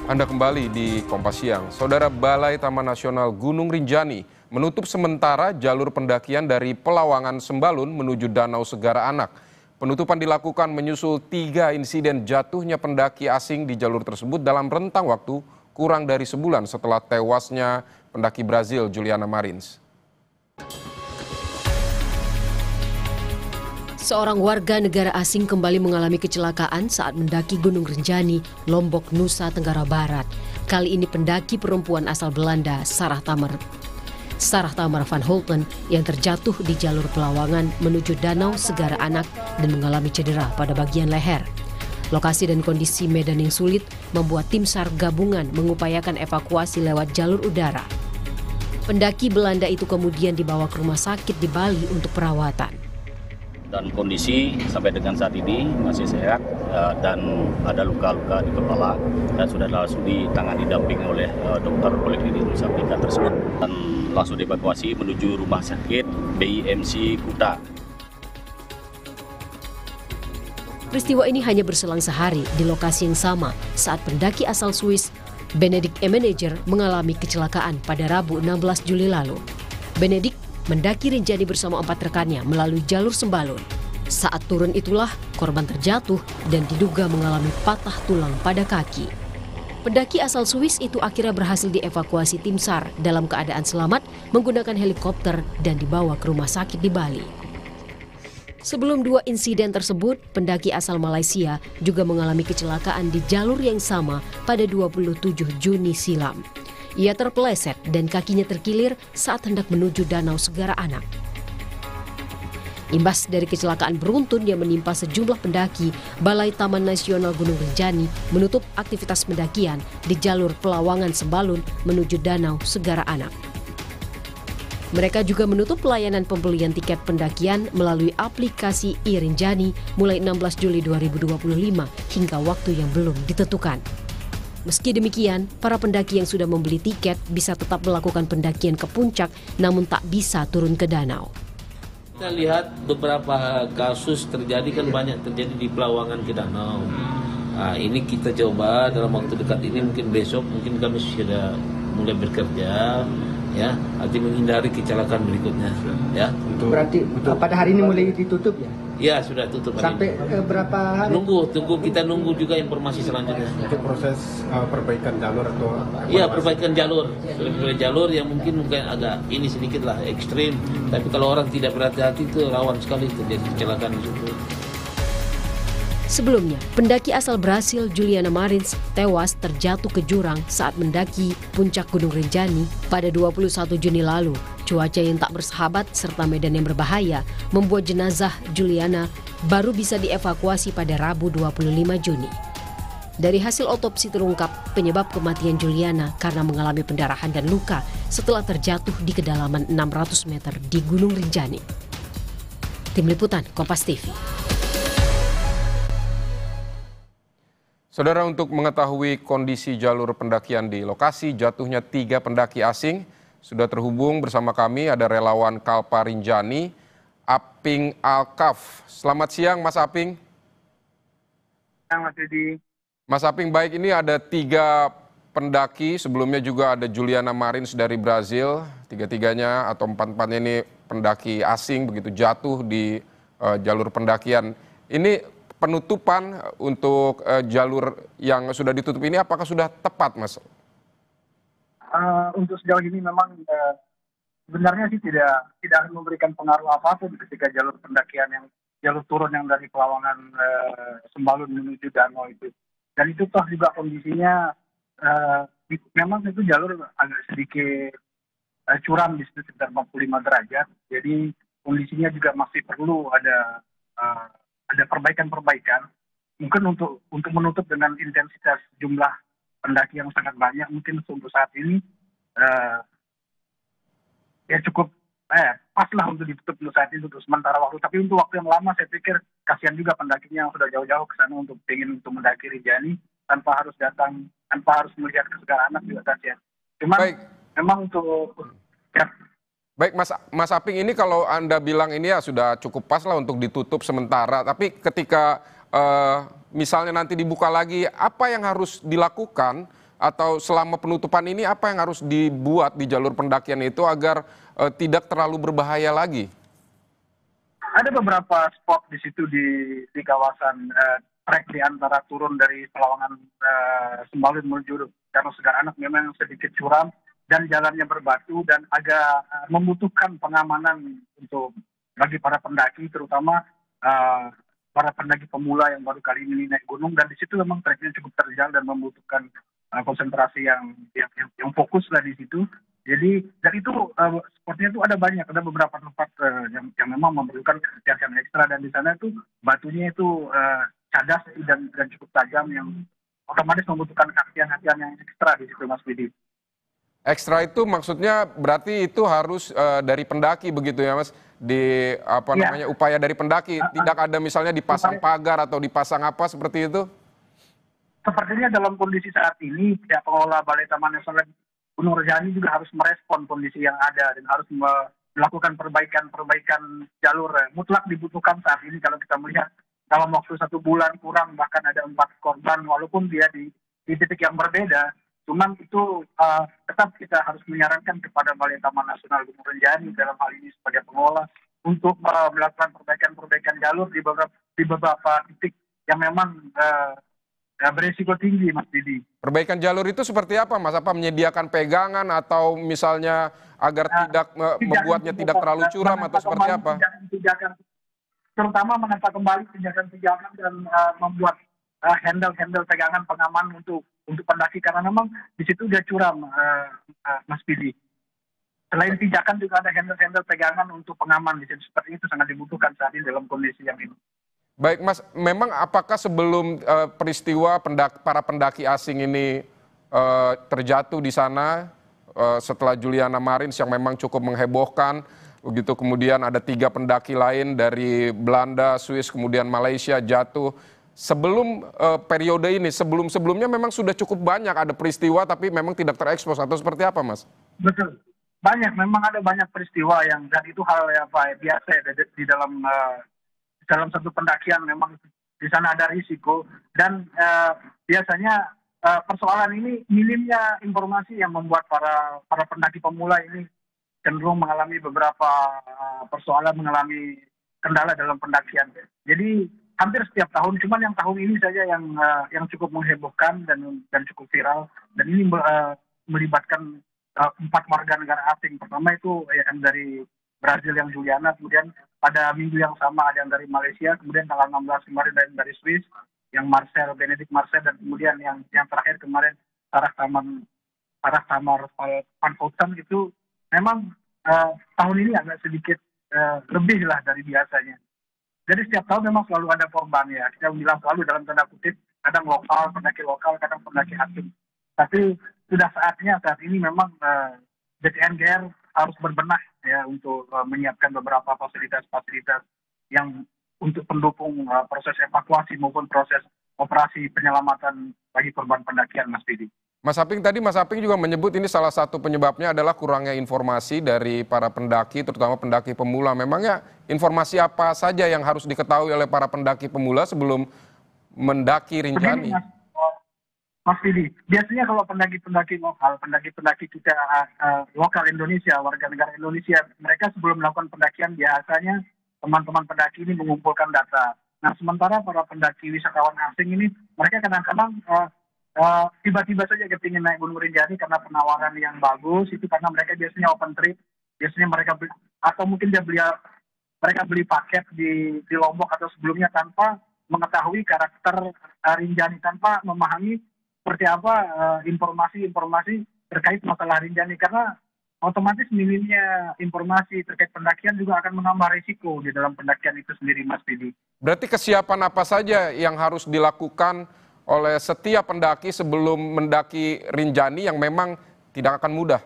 Anda kembali di Kompas Siang. Saudara, Balai Taman Nasional Gunung Rinjani menutup sementara jalur pendakian dari Pelawangan Sembalun menuju Danau Segara Anak. Penutupan dilakukan menyusul 3 insiden jatuhnya pendaki asing di jalur tersebut dalam rentang waktu kurang dari sebulan setelah tewasnya pendaki Brazil Juliana Marins. Seorang warga negara asing kembali mengalami kecelakaan saat mendaki Gunung Rinjani, Lombok, Nusa Tenggara Barat. Kali ini pendaki perempuan asal Belanda, Sarah Tamer van Holten, yang terjatuh di jalur Pelawangan menuju Danau Segara Anak dan mengalami cedera pada bagian leher. Lokasi dan kondisi medan yang sulit membuat tim SAR gabungan mengupayakan evakuasi lewat jalur udara. Pendaki Belanda itu kemudian dibawa ke rumah sakit di Bali untuk perawatan. Dan kondisi sampai dengan saat ini masih sehat dan ada luka-luka di kepala dan sudah langsung ditangani didampingi oleh dokter Poliklinik Nusa Penida tersebut dan langsung dievakuasi menuju rumah sakit BIMC Kuta. Peristiwa ini hanya berselang sehari di lokasi yang sama saat pendaki asal Swiss Benedict Emeneger mengalami kecelakaan pada Rabu 16 Juli lalu. Benedict mendaki Rinjani bersama 4 rekannya melalui jalur Sembalun. Saat turun itulah korban terjatuh dan diduga mengalami patah tulang pada kaki. Pendaki asal Swiss itu akhirnya berhasil dievakuasi tim SAR dalam keadaan selamat menggunakan helikopter dan dibawa ke rumah sakit di Bali. Sebelum 2 insiden tersebut, pendaki asal Malaysia juga mengalami kecelakaan di jalur yang sama pada 27 Juni silam. Ia terpeleset dan kakinya terkilir saat hendak menuju Danau Segara Anak. Imbas dari kecelakaan beruntun yang menimpa sejumlah pendaki, Balai Taman Nasional Gunung Rinjani menutup aktivitas pendakian di jalur Pelawangan Sembalun menuju Danau Segara Anak. Mereka juga menutup pelayanan pembelian tiket pendakian melalui aplikasi iRinjani mulai 16 Juli 2025 hingga waktu yang belum ditentukan. Meski demikian, para pendaki yang sudah membeli tiket bisa tetap melakukan pendakian ke puncak namun tak bisa turun ke danau. Kita lihat beberapa kasus terjadi kan banyak terjadi di Pelawangan ke danau. Nah, ini kita coba dalam waktu dekat ini mungkin besok mungkin kami sudah mulai bekerja ya, arti menghindari kecelakaan berikutnya ya. Berarti pada hari ini mulai ditutup ya? Ya, sudah tutup. Sampai berapa hari? Kita nunggu juga informasi selanjutnya. Untuk proses perbaikan jalur atau? Iya, perbaikan jalur. Jalur yang mungkin agak ini sedikit lah ekstrim. Tapi kalau orang tidak berhati-hati itu rawan sekali terjadi kecelakaan di situ. Sebelumnya, pendaki asal Brasil Juliana Marins tewas terjatuh ke jurang saat mendaki puncak Gunung Rinjani pada 21 Juni lalu. Cuaca yang tak bersahabat serta medan yang berbahaya membuat jenazah Juliana baru bisa dievakuasi pada Rabu 25 Juni. Dari hasil otopsi terungkap penyebab kematian Juliana karena mengalami pendarahan dan luka setelah terjatuh di kedalaman 600 meter di Gunung Rinjani. Tim Liputan Kompas TV. Saudara, untuk mengetahui kondisi jalur pendakian di lokasi jatuhnya 3 pendaki asing, sudah terhubung bersama kami ada relawan Kalpa Rinjani, Aping Alkaf. Selamat siang Mas Aping. Mas Didi. Mas Aping, baik, ini ada 3 pendaki, sebelumnya juga ada Juliana Marins dari Brazil, 3-tiganya atau 4-empatnya ini pendaki asing begitu jatuh di jalur pendakian. Ini penutupan untuk jalur yang sudah ditutup ini apakah sudah tepat, Mas? Untuk sejauh ini memang sebenarnya sih tidak akan memberikan pengaruh apapun ketika jalur pendakian yang jalur turun yang dari Pelawangan Sembalun menuju danau itu. Dan itu toh juga kondisinya memang itu jalur agak sedikit curam di situ sekitar 45 derajat. Jadi kondisinya juga masih perlu ada perbaikan-perbaikan, mungkin untuk menutup dengan intensitas jumlah pendaki yang sangat banyak, mungkin untuk saat ini ya cukup pas lah untuk ditutup untuk saat ini untuk sementara waktu. Tapi untuk waktu yang lama saya pikir kasihan juga pendakinya yang sudah jauh-jauh ke sana untuk mendaki Rinjani tanpa harus melihat ke Segara Anak juga kasihan. Cuman memang untuk ya, Baik, Mas Aping, ini kalau Anda bilang ini ya sudah cukup pas lah untuk ditutup sementara. Tapi ketika misalnya nanti dibuka lagi, apa yang harus dilakukan atau selama penutupan ini apa yang harus dibuat di jalur pendakian itu agar tidak terlalu berbahaya lagi? Ada beberapa spot di situ di kawasan trek di antara turun dari Pelawangan Sembalun menuju Danau Segar Anak memang sedikit curam dan jalannya berbatu dan agak membutuhkan pengamanan untuk bagi para pendaki, terutama para pendaki pemula yang baru kali ini naik gunung, dan di situ memang treknya cukup terjal dan membutuhkan konsentrasi yang fokus lah di situ. Jadi dan itu spotnya itu ada banyak, ada beberapa tempat yang memang memerlukan kehati-hatian ekstra, dan di sana itu batunya itu cadas dan cukup tajam yang otomatis membutuhkan kehati-hatian yang ekstra di situ, Mas Widi. Ekstra itu maksudnya berarti itu harus dari pendaki begitu ya Mas, di namanya upaya dari pendaki, tidak ada misalnya dipasang pagar atau dipasang apa seperti itu? Sepertinya dalam kondisi saat ini pihak pengelola Balai Taman Nasional Gunung Rinjani juga harus merespon kondisi yang ada dan harus melakukan perbaikan jalur. Mutlak dibutuhkan saat ini kalau kita melihat dalam waktu 1 bulan kurang, bahkan ada 4 korban walaupun dia di titik yang berbeda. Cuman itu tetap kita harus menyarankan kepada Balai Taman Nasional Gunung Rinjani dalam hal ini sebagai pengelola untuk melakukan perbaikan jalur di beberapa titik yang memang berisiko tinggi, Mas Didi. Perbaikan jalur itu seperti apa, Mas? Apa menyediakan pegangan atau misalnya agar tidak membuatnya tidak terlalu curam atau seperti apa? Terutama menata kembali pijakan dan membuat handle pegangan pengaman untuk pendaki, karena memang di situ dia curam, Mas Didi. Selain pijakan juga ada handle pegangan untuk pengaman di situ. Seperti itu sangat dibutuhkan saat ini dalam kondisi yang ini. Baik Mas, memang apakah sebelum peristiwa para pendaki asing ini terjatuh di sana setelah Juliana Marins yang memang cukup menghebohkan, begitu kemudian ada 3 pendaki lain dari Belanda, Swiss, kemudian Malaysia jatuh. Sebelum periode ini, sebelumnya memang sudah cukup banyak ada peristiwa tapi memang tidak terekspos atau seperti apa Mas? Betul, memang ada banyak peristiwa yang, dan itu hal yang biasa ya, di dalam satu pendakian memang di sana ada risiko, dan biasanya persoalan ini minimnya informasi yang membuat para pendaki pemula ini cenderung mengalami beberapa persoalan, mengalami kendala dalam pendakian. Jadi hampir setiap tahun, cuman yang tahun ini saja yang cukup menghebohkan dan cukup viral, dan ini melibatkan 4 warga negara asing. Pertama itu yang dari Brazil yang Juliana, kemudian pada minggu yang sama ada yang dari Malaysia, kemudian tanggal 16 kemarin dari Swiss, yang Benedict Marcel, dan kemudian yang terakhir kemarin Sarah Tamar Van Houten. Itu memang tahun ini agak sedikit lebih lah dari biasanya. Jadi setiap tahun memang selalu ada korban ya. Kita bilang selalu dalam tanda kutip, kadang pendaki lokal, kadang pendaki asing. Tapi sudah saatnya saat ini memang BTNGR harus berbenah ya untuk menyiapkan beberapa fasilitas-fasilitas yang untuk pendukung proses evakuasi maupun proses operasi penyelamatan bagi korban pendakian, Mas Didi. Mas Aping juga menyebut ini salah satu penyebabnya adalah kurangnya informasi dari para pendaki, terutama pendaki pemula. Memangnya informasi apa saja yang harus diketahui oleh para pendaki pemula sebelum mendaki Rinjani? Mas Didi, biasanya kalau pendaki-pendaki lokal, pendaki-pendaki kita lokal Indonesia, warga negara Indonesia, mereka sebelum melakukan pendakian biasanya teman-teman pendaki ini mengumpulkan data. Nah, sementara para pendaki wisatawan asing ini, mereka kadang-kadang tiba-tiba saja kepingin naik Gunung Rinjani karena penawaran yang bagus, itu karena mereka biasanya open trip, biasanya mereka atau mungkin mereka beli paket di Lombok atau sebelumnya tanpa mengetahui karakter Rinjani, tanpa memahami seperti apa informasi terkait masalah Rinjani, karena otomatis minimnya informasi terkait pendakian juga akan menambah risiko di dalam pendakian itu sendiri, Mas Didi. Berarti kesiapan apa saja yang harus dilakukan oleh setiap pendaki sebelum mendaki Rinjani yang memang tidak akan mudah?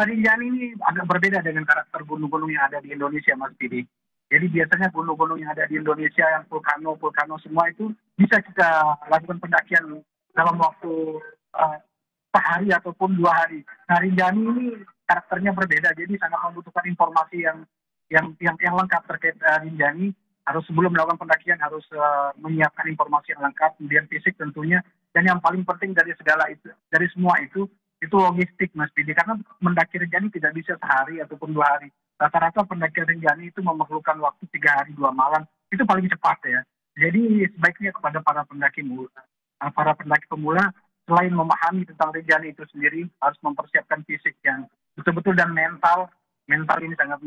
Rinjani ini agak berbeda dengan karakter gunung-gunung yang ada di Indonesia, Mas Didi. Jadi biasanya gunung-gunung yang ada di Indonesia yang vulkano semua itu bisa kita lakukan pendakian dalam waktu sehari ataupun 2 hari. Nah, Rinjani ini karakternya berbeda, jadi sangat membutuhkan informasi yang lengkap terkait Rinjani. Harus sebelum melakukan pendakian harus menyiapkan informasi yang lengkap, kemudian fisik tentunya, Dan yang paling penting dari segala itu, dari semua itu logistik Mas Bidi. Karena mendaki Rinjani tidak bisa sehari ataupun 2 hari. Rata-rata pendaki Rinjani itu memerlukan waktu 3 hari 2 malam. Itu paling cepat ya. Jadi sebaiknya kepada para pendaki pemula, selain memahami tentang Rinjani itu sendiri, harus mempersiapkan fisik yang betul-betul dan mental. Mental ini sangat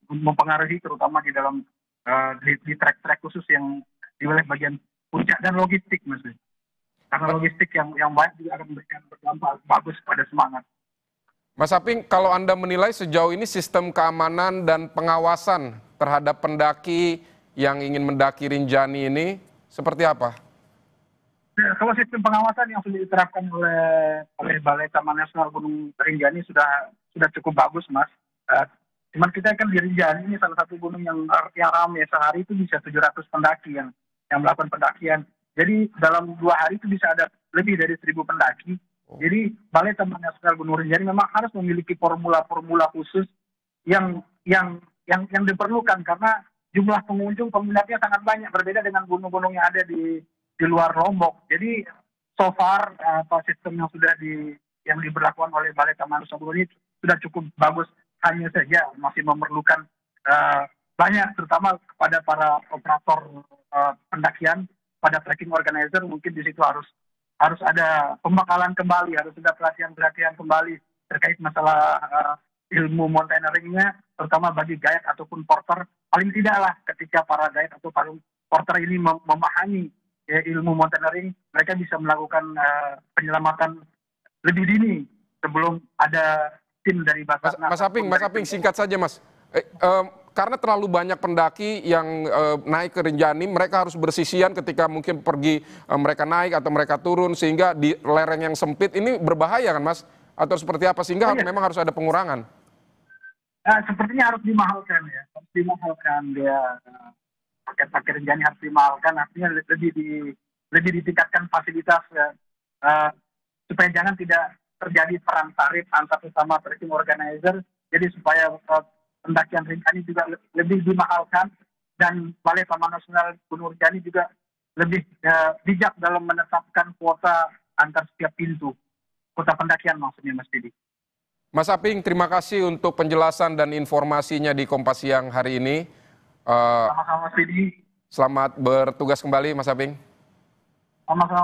mempengaruhi, terutama di dalam di trek-trek khusus yang di wilayah bagian puncak, dan logistik Mas. Karena logistik yang baik juga akan memberikan berdampak bagus pada semangat. Mas Aping, kalau Anda menilai sejauh ini sistem keamanan dan pengawasan terhadap pendaki yang ingin mendaki Rinjani ini seperti apa? Kalau sistem pengawasan yang sudah diterapkan oleh Balai Taman Nasional Gunung Rinjani sudah cukup bagus, Mas. Cuman kita kan di Rinjani ini salah satu gunung yang ramai, sehari itu bisa 700 pendaki yang melakukan pendakian. Jadi dalam 2 hari itu bisa ada lebih dari 1.000 pendaki. Jadi Balai Taman Nasional Gunung Rinjani memang harus memiliki formula-formula khusus yang diperlukan, karena jumlah pengunjung peminatnya sangat banyak, berbeda dengan gunung-gunung yang ada di luar Lombok. Jadi so far sistem yang diberlakukan oleh Balai Taman Nasional ini sudah cukup bagus. Hanya saja masih memerlukan banyak, terutama kepada para operator pendakian, pada trekking organizer, mungkin di situ harus ada pembekalan kembali, harus ada pelatihan kembali terkait masalah ilmu mountaineeringnya, terutama bagi guide ataupun porter. Paling tidaklah ketika para guide atau porter ini memahami ilmu mountaineering, mereka bisa melakukan penyelamatan lebih dini sebelum ada tim dari Basarnas. Mas Aping, singkat saja Mas. Karena terlalu banyak pendaki yang naik ke Rinjani, mereka harus bersisian ketika mungkin pergi mereka naik atau mereka turun, sehingga di lereng yang sempit ini berbahaya kan Mas? Atau seperti apa, sehingga memang harus ada pengurangan? Sepertinya harus dimahalkan ya, harus dimahalkan dia. Paket Rinjani harus dimahalkan, artinya lebih ditingkatkan fasilitas supaya jangan tidak terjadi perang tarif antar sesama trekking organizer. Jadi supaya pendakian Rinjani juga lebih dimahalkan, dan Balai Taman Nasional Gunung Rinjani juga lebih bijak dalam menetapkan kuota antar setiap pintu, kuota pendakian maksudnya Mas Didi. Mas Aping, terima kasih untuk penjelasan dan informasinya di Kompas Siang hari ini. Sama-sama Mas Didi. Selamat bertugas kembali Mas Aping. Sama-sama.